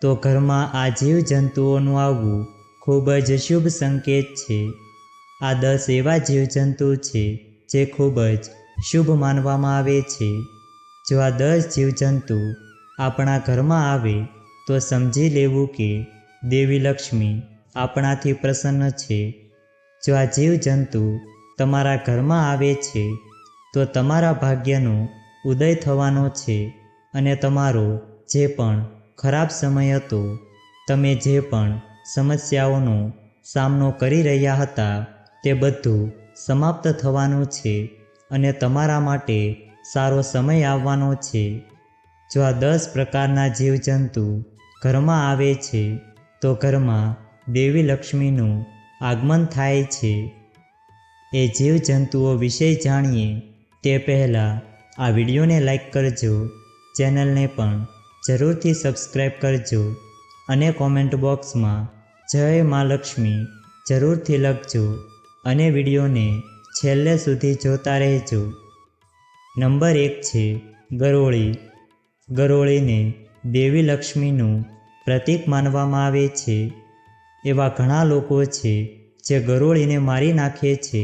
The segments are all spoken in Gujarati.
તો ઘરમાં આ જીવજંતુઓનું આવવું ખૂબ જ શુભ સંકેત છે. આ 10 એવા જીવજંતુ છે જે ખૂબ જ શુભ માનવામાં આવે છે. જો આ 10 જીવજંતુ આપણા ઘરમાં આવે તો સમજી લેવું કે દેવી લક્ષ્મી આપણાથી પ્રસન્ન છે. જો આ જીવજંતુ તમારા ઘરમાં આવે છે તો તમારા ભાગ્યનો ઉદય થવાનો છે અને તમારો જે પણ ખરાબ સમય હતો, તમે જે પણ સમસ્યાઓનો સામનો કરી રહ્યા હતા તે બધું સમાપ્ત થવાનું છે અને તમારા માટે સારો સમય આવવાનો છે. જો આ 10 પ્રકારના જીવજંતુ ઘરમાં આવે છે તો ઘરમાં દેવી લક્ષ્મીનું આગમન થાય છે. એ જીવજંતુઓ વિશે જાણીએ તે પહેલાં આ વિડીયોને લાઈક કરજો, ચેનલને પણ જરૂરથી સબસ્ક્રાઈબ કરજો અને કોમેન્ટ બોક્સમાં જય માં લક્ષ્મી જરૂરથી લખજો અને વિડીયોને છેલ્લે સુધી જોતા રહેજો. નંબર 1 છે ગરોળી. ગરોળીને દેવી લક્ષ્મીનું પ્રતીક માનવામાં આવે છે. એવા ઘણા લોકો છે જે ગરોળીને મારી નાખે છે,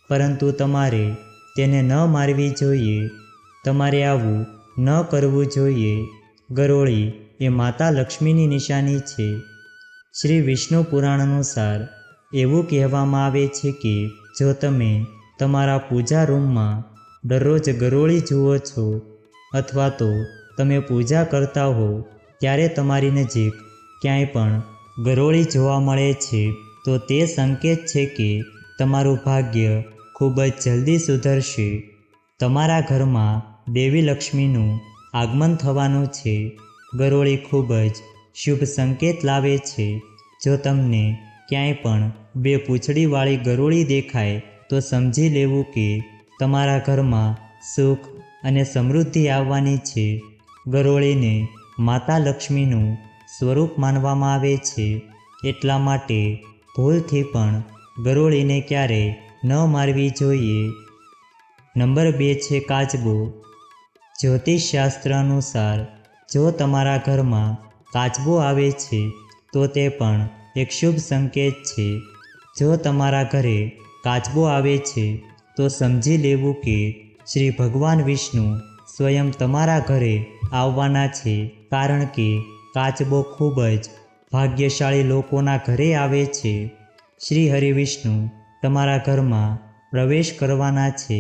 પરંતુ તમારે તેને ન મારવી જોઈએ. તમારે આવું ન કરવું જોઈએ. ગરોળી એ માતા લક્ષ્મીની નિશાની છે. શ્રી વિષ્ણુ પુરાણ અનુસાર એવું કહેવામાં આવે છે કે જો તમે તમારા પૂજા રૂમમાં દરરોજ ગરોળી જુઓ છો અથવા તો તમે પૂજા કરતા હો ત્યારે તમારી નજીક ક્યાંય પણ ગરોળી જોવા મળે છે તો તે સંકેત છે કે તમારું ભાગ્ય ખૂબ જ જલ્દી સુધરશે. તમારા ઘરમાં દેવી લક્ષ્મીનું આગમન થવાનું છે. ગરોળી ખૂબ જ શુભ સંકેત લાવે છે. જો તમને ક્યાંય પણ 2 પૂંછડીવાળી ગરોળી દેખાય તો સમજી લેવું કે તમારા ઘરમાં સુખ અને સમૃદ્ધિ આવવાની છે. ગરોળીને માતા લક્ષ્મીનું સ્વરૂપ માનવામાં આવે છે, એટલા માટે ભૂલથી પણ ગરોળીને ક્યારેય ન મારવી જોઈએ. નંબર 2 છે કાચબો. જ્યોતિષશાસ્ત્ર અનુસાર જો તમારા ઘરમાં કાચબો આવે છે તો તે પણ એક શુભ સંકેત છે. જો તમારા ઘરે કાચબો આવે છે તો સમજી લેવું કે શ્રી ભગવાન વિષ્ણુ સ્વયં તમારા ઘરે આવવાના છે, કારણ કે કાચબો ખૂબ જ ભાગ્યશાળી લોકોના ઘરે આવે છે. શ્રી હરિવિષ્ણુ તમારા ઘરમાં પ્રવેશ કરવાના છે.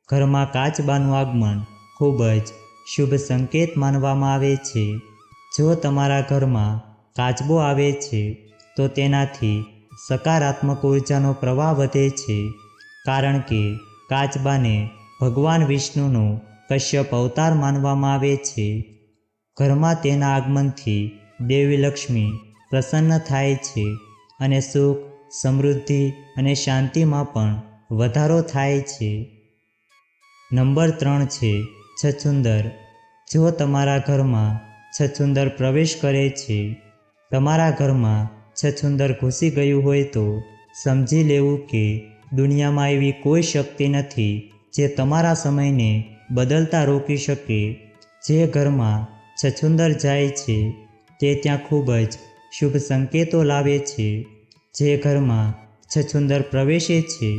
ઘરમાં કાચબાનું આગમન ખૂબ જ શુભ સંકેત માનવામાં આવે છે. જો તમારા ઘરમાં કાચબો આવે છે તો તેનાથી સકારાત્મક ઉર્જાનો પ્રવાહ વધે છે, કારણ કે કાચબાને ભગવાન વિષ્ણુનો કશ્યપ અવતાર માનવામાં આવે છે. ઘરમાં તેના આગમનથી દેવી લક્ષ્મી પ્રસન્ન થાય છે અને સુખ, સમૃદ્ધિ અને શાંતિમાં પણ વધારો થાય છે. નંબર 3 છે છછુંદર. જો તમારા ઘરમાં છછુંદર પ્રવેશ કરે છે, તમારા ઘરમાં છછુંદર ઘૂસી ગયું હોય તો સમજી લેવું કે દુનિયામાં એવી કોઈ શક્તિ નથી જે તમારા સમયને બદલતા રોકી શકે. જે ઘરમાં છછુંદર જાય છે તે ત્યાં ખૂબ જ શુભ સંકેતો લાવે છે. જે ઘરમાં છછુંદર પ્રવેશે છે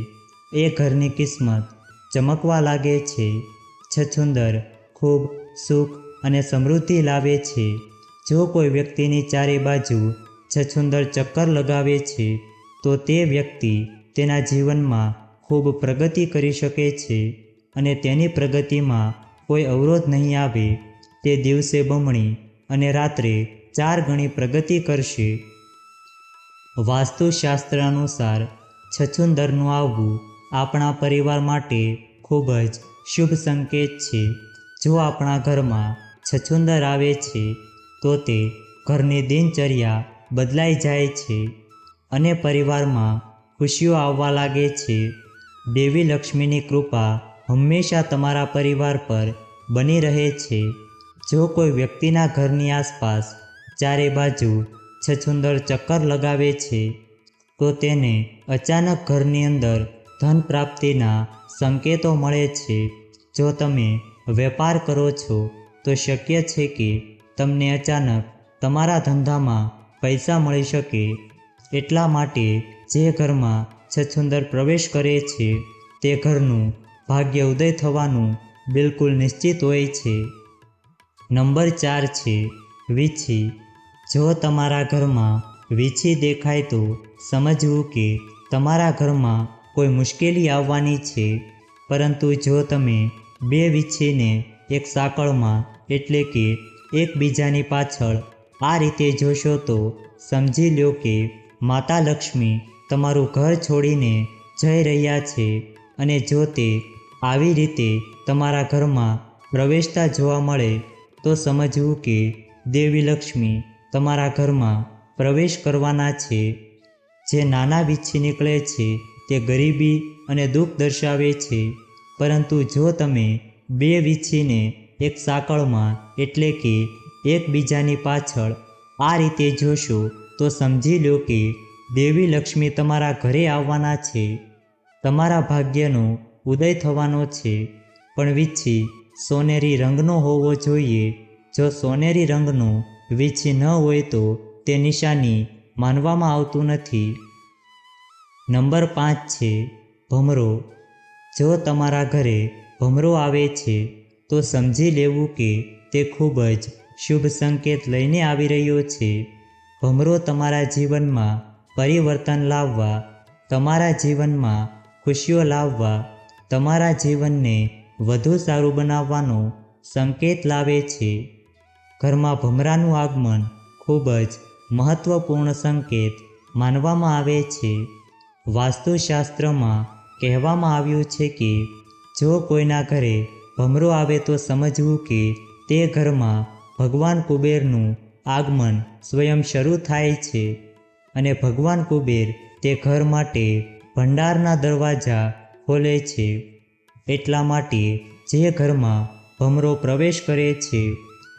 એ ઘરની કિસ્મત ચમકવા લાગે છે. છછુંદર ખૂબ સુખ અને સમૃદ્ધિ લાવે છે. જો કોઈ વ્યક્તિની ચારે બાજુ છછુંદર ચક્કર લગાવે છે તો તે વ્યક્તિ તેના જીવનમાં ખૂબ પ્રગતિ કરી શકે છે અને તેની પ્રગતિમાં કોઈ અવરોધ નહીં આવે. તે દિવસે બમણી અને રાત્રે 4 ગણી પ્રગતિ કરશે. વાસ્તુશાસ્ત્ર અનુસાર છછુંદરનું આવવું આપણા પરિવાર માટે ખૂબ જ શુભ સંકેત છે. જો આપણા ઘરમાં છછુંદર આવે છે તો તે ઘરની દિનચર્યા બદલાઈ જાય છે અને પરિવારમાં ખુશીઓ આવવા લાગે છે. દેવી લક્ષ્મીની કૃપા હંમેશા તમારા પરિવાર પર બની રહે છે. જો કોઈ વ્યક્તિના ઘરની આસપાસ ચારે બાજુ છછુંદર ચક્કર લગાવે છે તો તેને અચાનક ઘરની અંદર ધન પ્રાપ્તિના સંકેતો મળે છે. જો તમે વેપાર કરો છો તો શક્ય છે કે તમને અચાનક તમારા ધંધામાં પૈસા મળી શકે. એટલા માટે જે ઘરમાં છછુંદર પ્રવેશ કરે છે તે ઘરનું ભાગ્ય ઉદય થવાનું બિલકુલ નિશ્ચિત હોય છે. નંબર 4 છે વીછી. જો તમારા ઘરમાં વીછી દેખાય તો સમજવું કે તમારા ઘરમાં કોઈ મુશ્કેલી આવવાની છે. પરંતુ જો તમે બે વીછીને એક સાંકળમાં એટલે કે એકબીજાની પાછળ આ રીતે જોશો તો સમજી લો કે માતા લક્ષ્મી તમારું ઘર છોડીને જઈ રહ્યા છે. અને જો તે આવી રીતે તમારા ઘરમાં પ્રવેશતા જોવા મળે તો સમજવું કે દેવી લક્ષ્મી તમારા ઘરમાં પ્રવેશ કરવાના છે. જે નાના વીછી નીકળે છે તે ગરીબી અને દુઃખ દર્શાવે છે. પરંતુ જો તમે બે વીછીને એક સાંકળમાં એટલે કે એકબીજાની પાછળ આ રીતે જોશો તો સમજી લો કે દેવી લક્ષ્મી તમારા ઘરે આવવાના છે. તમારા ભાગ્યનો ઉદય થવાનો છે. પણ વીછી સોનેરી રંગનો હોવો જોઈએ. જો સોનેરી રંગનો વીછી ન હોય તો તે નિશાની માનવામાં આવતું નથી. નંબર 5 છે ભમરો. જો તમારા ઘરે ભમરો આવે છે તો સમજી લેવું કે તે ખૂબ જ શુભ સંકેત લઈને આવી રહ્યો છે. ભમરો તમારા જીવનમાં પરિવર્તન લાવવા, તમારા જીવનમાં ખુશીઓ લાવવા, તમારા જીવનને વધુ સારું બનાવવાનો સંકેત લાવે છે. ઘરમાં ભમરાનું આગમન ખૂબ જ મહત્વપૂર્ણ સંકેત માનવામાં આવે છે. વાસ્તુશાસ્ત્રમાં કહેવામાં આવ્યું છે કે જો કોઈના ઘરે ભમરો આવે તો સમજવું કે તે ઘરમાં ભગવાન કુબેરનું આગમન સ્વયં શરૂ થાય છે. અને ભગવાન કુબેર તે ઘર માટે ભંડારના દરવાજા ખોલે છે. એટલા માટે જે ઘરમાં ભમરો પ્રવેશ કરે છે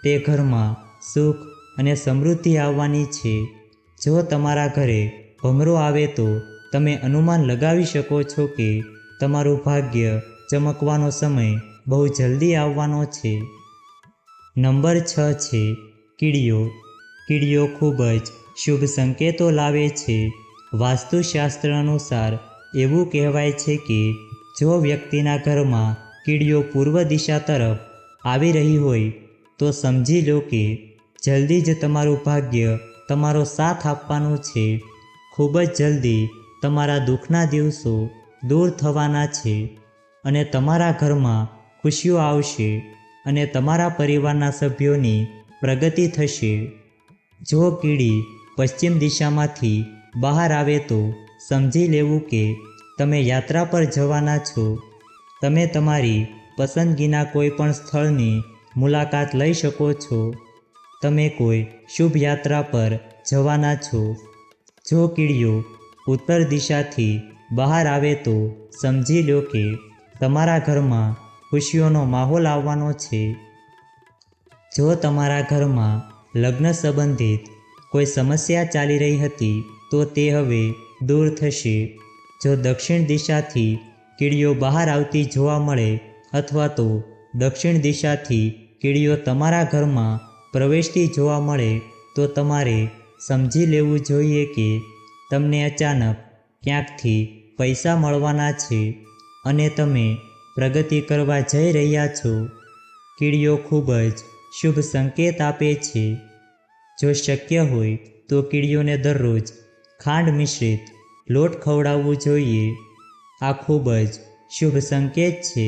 તે ઘરમાં સુખ અને સમૃદ્ધિ આવવાની છે. જો તમારા ઘરે ભમરો આવે તો તમે અનુમાન લગાવી શકો છો કે તમારું ભાગ્ય ચમકવાનો સમય બહુ જલ્દી આવવાનો છે. નંબર 6 છે કીડીઓ. કીડીઓ ખૂબ જ શુભ સંકેતો લાવે છે. વાસ્તુશાસ્ત્ર અનુસાર એવું કહેવાય છે કે જો વ્યક્તિના ઘરમાં કીડીઓ પૂર્વ દિશા તરફ આવી રહી હોય તો સમજી લો કે જલ્દી જ તમારું ભાગ્ય તમારો સાથ આપવાનું છે. ખૂબ જ જલ્દી તમારા દુઃખના દિવસો દૂર થવાના છે અને તમારા ઘરમાં ખુશીઓ આવશે અને તમારા પરિવારના સભ્યોની પ્રગતિ થશે. જો કીડી પશ્ચિમ દિશામાંથી બહાર આવે તો સમજી લેવું કે તમે યાત્રા પર જવાના છો. તમે તમારી પસંદગીના કોઈ પણ સ્થળની મુલાકાત લઈ શકો છો. તમે કોઈ શુભ યાત્રા પર જવાના છો. જો કીડીઓ ઉત્તર દિશાથી બહાર આવે તો સમજી લો કે તમારા ઘરમાં ખુશીઓનો માહોલ આવવાનો છે. જો તમારા ઘરમાં લગ્ન સંબંધિત કોઈ સમસ્યા ચાલી રહી હતી તો તે હવે દૂર થશે. જો દક્ષિણ દિશાથી કીડીઓ બહાર આવતી જોવા મળે અથવા તો દક્ષિણ દિશાથી કીડીઓ તમારા ઘરમાં પ્રવેશતી જોવા મળે તો તમારે સમજી લેવું જોઈએ કે તમને અચાનક ક્યાંકથી પૈસા મળવાના છે અને તમે પ્રગતિ કરવા જઈ રહ્યા છો. કીડીઓ ખૂબ જ શુભ સંકેત આપે છે. જો શક્ય હોય તો કીડીઓને દરરોજ ખાંડ મિશ્રિત લોટ ખવડાવવું જોઈએ. આ ખૂબ જ શુભ સંકેત છે.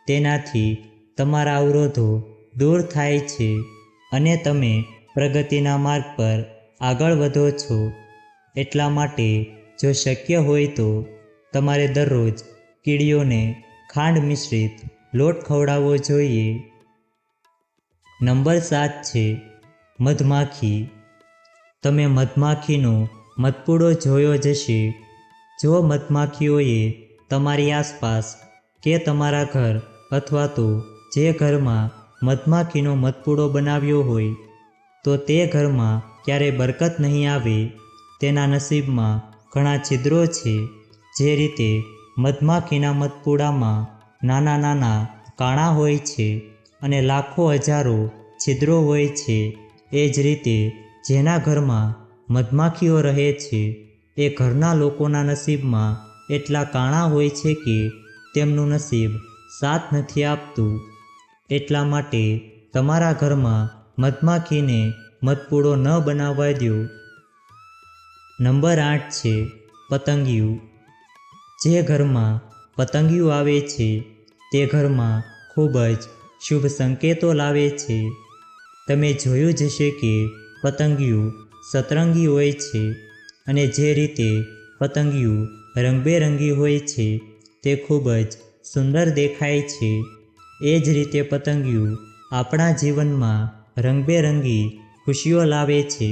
તેનાથી તમારા અવરોધો દૂર થાય છે અને તમે પ્રગતિના માર્ગ પર આગળ વધો છો. એટલા માટે જો શક્ય હોય તો તમારે દરરોજ કીડીઓને ખાંડ મિશ્રિત લોટ ખવડાવવો જોઈએ. નંબર 7 છે મધમાખી. તમે મધમાખીનો મધપૂડો જોયો જ હશે. જો મધમાખીઓએ તમારી આસપાસ કે તમારા ઘર અથવા તો જે ઘરમાં મધમાખીનો મધપૂડો બનાવ્યો હોય તો તે ઘરમાં ક્યારેય બરકત નહીં આવે. તેના નસીબમાં ઘણા છિદ્રો છે. જે રીતે મધમાખીના મધપૂડામાં નાના નાના કાણા હોય છે અને લાખો હજારો છિદ્રો હોય છે, એ જ રીતે જેના ઘરમાં મધમાખીઓ રહે છે એ ઘરના લોકોના નસીબમાં એટલા કાણા હોય છે કે તેમનું નસીબ સાથ નથી આપતું. એટલા માટે તમારા ઘરમાં મધમાખીને મધપૂડો ન બનાવવા દો. નંબર 8 છે પતંગિયું. જે ઘરમાં પતંગિયું આવે છે તે ઘરમાં ખૂબ જ શુભ સંકેતો લાવે છે. તમે જોયું જ હશે કે પતંગિયું સતરંગી હોય છે અને જે રીતે પતંગિયું રંગબેરંગી હોય છે તે ખૂબ જ સુંદર દેખાય છે. એ જ રીતે પતંગિયું આપણા જીવનમાં રંગબેરંગી ખુશીઓ લાવે છે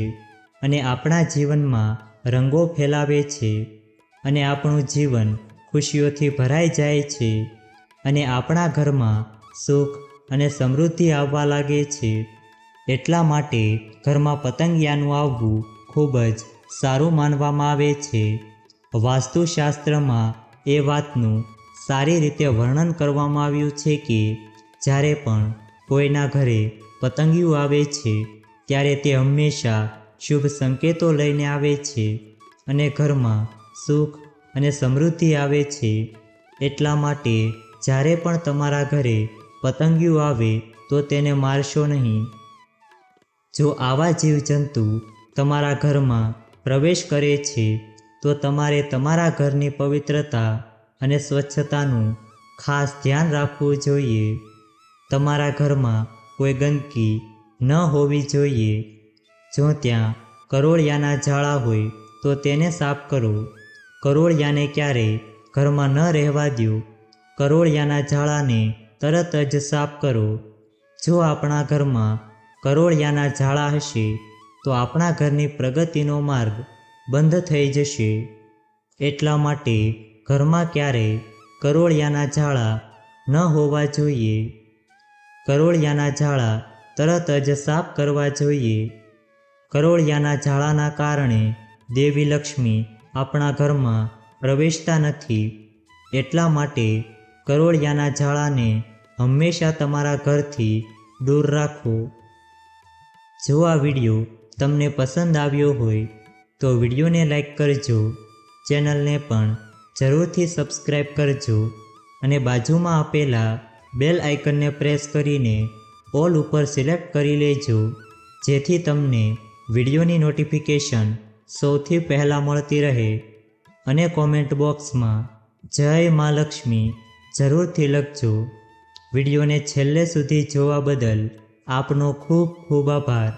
અને આપણા જીવનમાં રંગો ફેલાવે છે અને આપણું જીવન ખુશીઓથી ભરાઈ જાય છે અને આપણા ઘરમાં સુખ અને સમૃદ્ધિ આવવા લાગે છે. એટલા માટે ઘરમાં પતંગિયાનું આવવું ખૂબ જ સારું માનવામાં આવે છે. વાસ્તુશાસ્ત્રમાં એ વાતનું સારી રીતે વર્ણન કરવામાં આવ્યું છે કે જ્યારે પણ કોઈના ઘરે પતંગિયું આવે છે ત્યારે તે હંમેશા શુભ સંકેતો લઈને આવે છે અને ઘરમાં સુખ અને સમૃદ્ધિ આવે છે. એટલા માટે જ્યારે પણ તમારા ઘરે પતંગિયું આવે તો તેને મારશો નહીં. જો આવા જીવજંતુ તમારા ઘરમાં પ્રવેશ કરે છે તો તમારે તમારા ઘરની પવિત્રતા અને સ્વચ્છતાનું ખાસ ધ્યાન રાખવું જોઈએ. તમારા ઘરમાં કોઈ ગંદકી ન હોવી જોઈએ. જો ત્યાં કરોળિયાના જાળા હોય તો તેને સાફ કરો. કરોળિયાને ક્યારેય ઘરમાં ન રહેવા દો. કરોળિયાના જાળાને તરત જ સાફ કરો. જો આપણા ઘરમાં કરોળિયાના જાળા હશે તો આપણા ઘરની પ્રગતિનો માર્ગ બંધ થઈ જશે. એટલા માટે ઘરમાં ક્યારેય કરોળિયાના જાળા ન હોવા જોઈએ. કરોળિયાના જાળા તરત જ સાફ કરવા જોઈએ. કરોળિયાના જાળાના કારણે દેવી લક્ષ્મી આપણા ઘરમાં પ્રવેશતા નથી. એટલા માટે કરોળિયાના જાળાને હંમેશા તમારા ઘરથી દૂર રાખો. જો આ વિડીયો તમને પસંદ આવ્યો હોય તો વિડીયોને લાઈક કરજો, ચેનલને પણ જરૂરથી સબસ્ક્રાઈબ કરજો અને બાજુમાં આપેલા બેલ આઇકનને પ્રેસ કરીને ઓલ ઉપર સિલેક્ટ કરી લેજો, જેથી તમને વિડીયોની નોટિફિકેશન સૌથી પહેલાં મળતી રહે. અને કોમેન્ટ બોક્સમાં જય મા લક્ષ્મી જરૂરથી લખજો. વિડીયોને છેલ્લે સુધી જોવા બદલ આપનો ખૂબ ખૂબ આભાર.